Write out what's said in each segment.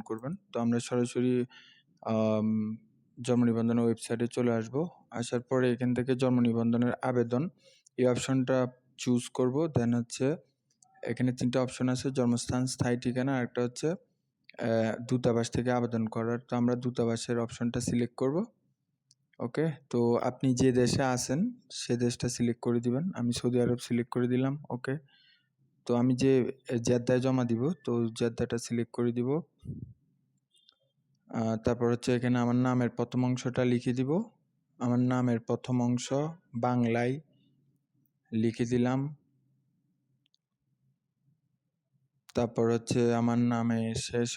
করবেন। তো আমরা সরাসরি আম জন্ম নিবন্ধনের ওয়েবসাইটে চলে আসব। আসার পরে এখান থেকে জন্ম নিবন্ধনের আবেদন এই অপশনটা চুজ করব। দেন হচ্ছে এখানে ৩ টা অপশন আছে, জন্মস্থান, স্থায়ী ঠিকানা, আরেকটা হচ্ছে দূতাবাস থেকে আবেদন করার। তো আমরা দূতাবাসের অপশনটা সিলেক্ট করব। ওকে, তো আপনি যে দেশে আছেন সে দেশটা সিলেক্ট করে দিবেন। আমি সৌদি আরব সিলেক্ট করে দিলাম। ওকে, তো আমি যে জেদ্দায় জমা দিব, তো জেদ্দাটা সিলেক্ট করে দিব। তারপর হচ্ছে এখানে আমার নামের প্রথম অংশটা লিখে দিব। আমার নামের প্রথম অংশ বাংলায় লিখে দিলাম। তারপর হচ্ছে আমার নামের শেষ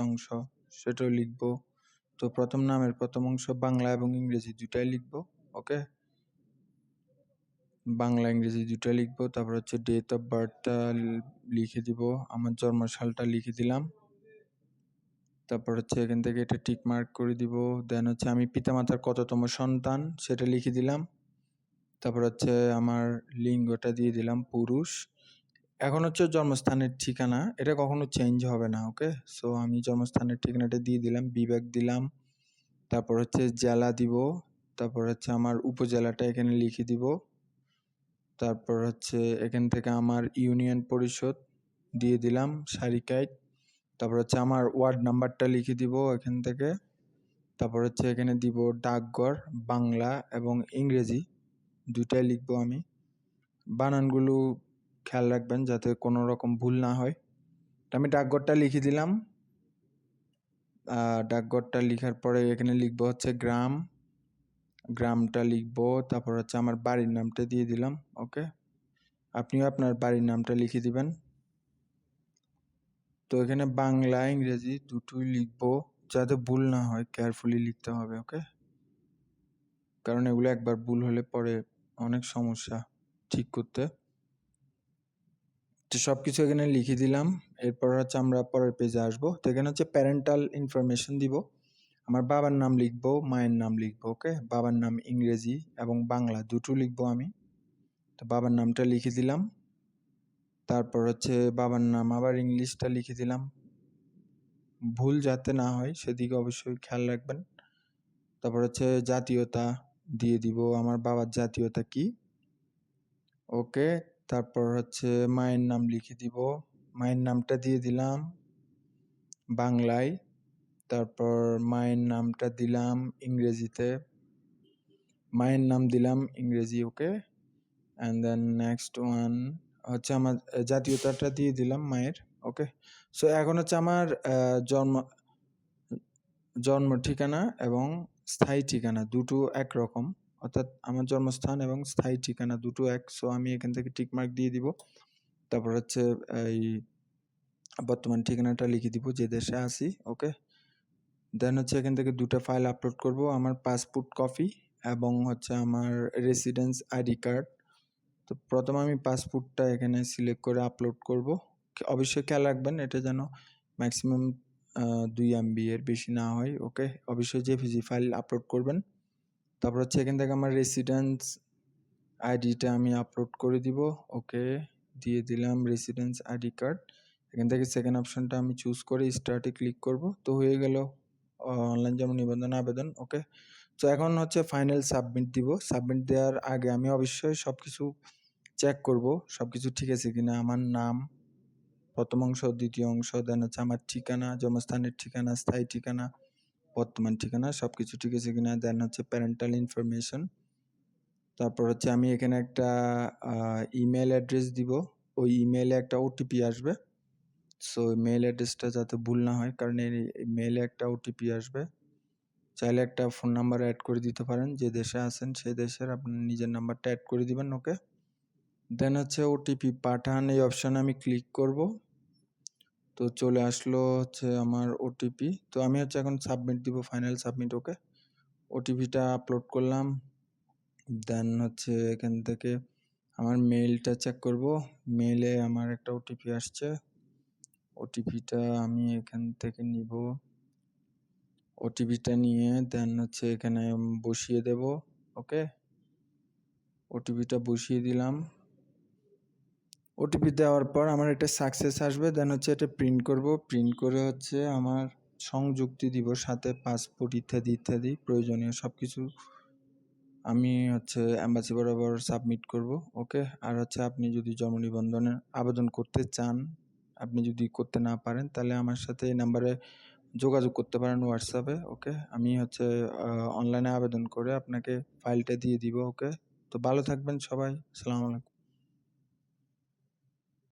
অংশ সেটাও লিখব। তো নামের প্রথম অংশ বাংলা এবং ইংরেজি দুটাই লিখব। ওকে, বাংলা ইংরেজি দুটাই লিখব। তারপর হচ্ছে ডেট অফ বার্থটা লিখে দিব, আমার জন্মসালটা লিখে দিলাম। তারপর হচ্ছে এখান থেকে এটা টিক মার্ক করে দিব। দেন হচ্ছে আমি পিতামাতার কততম সন্তান সেটা লিখে দিলাম। তারপর হচ্ছে আমার লিঙ্গটা দিয়ে দিলাম পুরুষ। এখন হচ্ছে জন্মস্থানের ঠিকানা, এটা কখনো চেঞ্জ হবে না। ওকে, সো আমি জন্মস্থানের ঠিকানাটা দিয়ে দিলাম, বিভাগ দিলাম। তারপর হচ্ছে জেলা দিব। তারপর হচ্ছে আমার উপজেলাটা এখানে লিখে দিব। তারপর হচ্ছে এখান থেকে আমার ইউনিয়ন পরিষদ দিয়ে দিলাম সারিকাইট। তারপর হচ্ছে আমার ওয়ার্ড নাম্বারটা লিখে দিব এখান থেকে। তারপর হচ্ছে এখানে দিব ডাকঘর, বাংলা এবং ইংরেজি দুইটাই লিখবো আমি। বানানগুলো খেয়াল রাখবেন যাতে কোনো রকম ভুল না হয়। আমি ডাকঘরটা লিখে দিলাম। ডাকঘরটা লিখার পরে এখানে লিখবো হচ্ছে গ্রামটা লিখবো। তারপর হচ্ছে আমার বাড়ির নামটা দিয়ে দিলাম। ওকে, আপনিও আপনার বাড়ির নামটা লিখে দিবেন। তো এখানে বাংলা ইংরেজি দুটোই লিখবো, যাতে ভুল না হয় কেয়ারফুলি লিখতে হবে। ওকে, কারণ এগুলো একবার ভুল হলে পরে অনেক সমস্যা ঠিক করতে। তো সব কিছু এখানে লিখে দিলাম। এরপর হচ্ছে আমরা পরের পেজে আসবো। তো এখানে হচ্ছে প্যারেন্টাল ইনফরমেশন দিব। আমার বাবার নাম লিখবো, মায়ের নাম লিখবো। ওকে, বাবার নাম ইংরেজি এবং বাংলা দুটো লিখবো আমি। তো বাবার নামটা লিখে দিলাম। তারপর হচ্ছে বাবার নাম আবার ইংলিশটা লিখে দিলাম, ভুল যাতে না হয় সেদিকে অবশ্যই খেয়াল রাখবেন। তারপর হচ্ছে জাতীয়তা দিয়ে দিব, আমার বাবার জাতীয়তা কি। ওকে, তারপর হচ্ছে মায়ের নাম লিখে দিব, মায়ের নামটা দিয়ে দিলাম বাংলায়। তারপর মায়ের নামটা দিলাম ইংরেজিতে, মায়ের নাম দিলাম ইংরেজি। ওকে, অ্যান্ড দেন নেক্সট ওয়ান হচ্ছে আমার জাতীয়তাটা দিয়ে দিলাম মায়ের। ওকে, সো এখন হচ্ছে আমার জন্ম ঠিকানা এবং স্থায়ী ঠিকানা দুটো একরকম, অর্থাৎ আমার জন্মস্থান এবং স্থায়ী ঠিকানা দুটো এক। সো আমি এখান থেকে টিকমার্ক দিয়ে দিব। তারপর হচ্ছে এই বর্তমান ঠিকানাটা লিখে দিব যে দেশে আছি। ওকে, দেন হচ্ছে এখান থেকে দুটো ফাইল আপলোড করব, আমার পাসপোর্ট কপি এবং হচ্ছে আমার রেসিডেন্স আইডি কার্ড। তো প্রথমে আমি পাসপোর্টটা এখানে সিলেক্ট করে আপলোড করব। অবশ্যই খেয়াল রাখবেন এটা যেন ম্যাক্সিমাম 2 MB এর বেশি না হয়। ওকে, অবশ্যই জেপিজি ফাইল আপলোড করবেন। তারপর হচ্ছে এখান থেকে আমার রেসিডেন্স আইডিটা আমি আপলোড করে দিব। ওকে, দিয়ে দিলাম রেসিডেন্স আইডি কার্ড। এখান থেকে সেকেন্ড অপশনটা আমি চুজ করে স্টার্টে ক্লিক করব। তো হয়ে গেল অনলাইন জন্ম নিবন্ধন আবেদন। ওকে, তো এখন হচ্ছে ফাইনাল সাবমিট দিব। সাবমিট দেওয়ার আগে আমি অবশ্যই সব কিছু চেক করব সব কিছু ঠিক আছে কিনা। আমার নাম প্রথম অংশ, দ্বিতীয় অংশ, দেন হচ্ছে আমার ঠিকানা, জন্মস্থানের ঠিকানা, স্থায়ী ঠিকানা, বর্তমান ঠিকানা সব কিছু ঠিক আছে কিনা। দেন হচ্ছে প্যারেন্টাল ইনফরমেশন। তারপর হচ্ছে আমি এখানে একটা ইমেল অ্যাড্রেস দিব, ওই ইমেলে একটা ওটিপি আসবে। সো মেইল অ্যাড্রেসটা যাতে ভুল না হয়, কারণ এই মেইলে একটা ওটিপি আসবে। চাইলে একটা ফোন নাম্বার অ্যাড করে দিতে পারেন, যে দেশে আছেন সেই দেশের আপনার নিজের নাম্বারটা অ্যাড করে দিবেন। ওকে, দেন হচ্ছে ওটিপি পাঠান, এই অপশানে আমি ক্লিক করব। তো চলে আসলো হচ্ছে আমার ওটিপি। তো আমি হচ্ছে এখন সাবমিট দিব, ফাইনাল সাবমিট। ওকে, ওটিপিটা আপলোড করলাম। দেন হচ্ছে এখান থেকে আমার মেইলটা চেক করব। মেইলে আমার একটা ওটিপি আসছে, ওটিপিটা আমি এখান থেকে নিব। ওটিপিটা নিয়ে দেন হচ্ছে এখানে বসিয়ে দেব। ওকে, ওটিপিটা বসিয়ে দিলাম। ওটিপি দেওয়ার পর আমার একটা সাকসেস আসবে, দেন হচ্ছে এটা প্রিন্ট করব, প্রিন্ট করে হচ্ছে আমার সংযুক্তি দিব, সাথে পাসপোর্ট ইত্যাদি ইত্যাদি প্রয়োজনীয় সব কিছু আমি হচ্ছে অ্যাম্বাসি বরাবর সাবমিট করব। ওকে, আর হচ্ছে আপনি যদি জন্ম নিবন্ধনের আবেদন করতে চান, আপনি যদি করতে না পারেন তাহলে আমার সাথে এই নাম্বারে যোগাযোগ করতে পারেন হোয়াটসঅ্যাপে। ওকে, আমি হচ্ছে অনলাইনে আবেদন করে আপনাকে ফাইলটা দিয়ে দিব। ওকে, তো ভালো থাকবেন সবাই। আসসালামু আলাইকুম।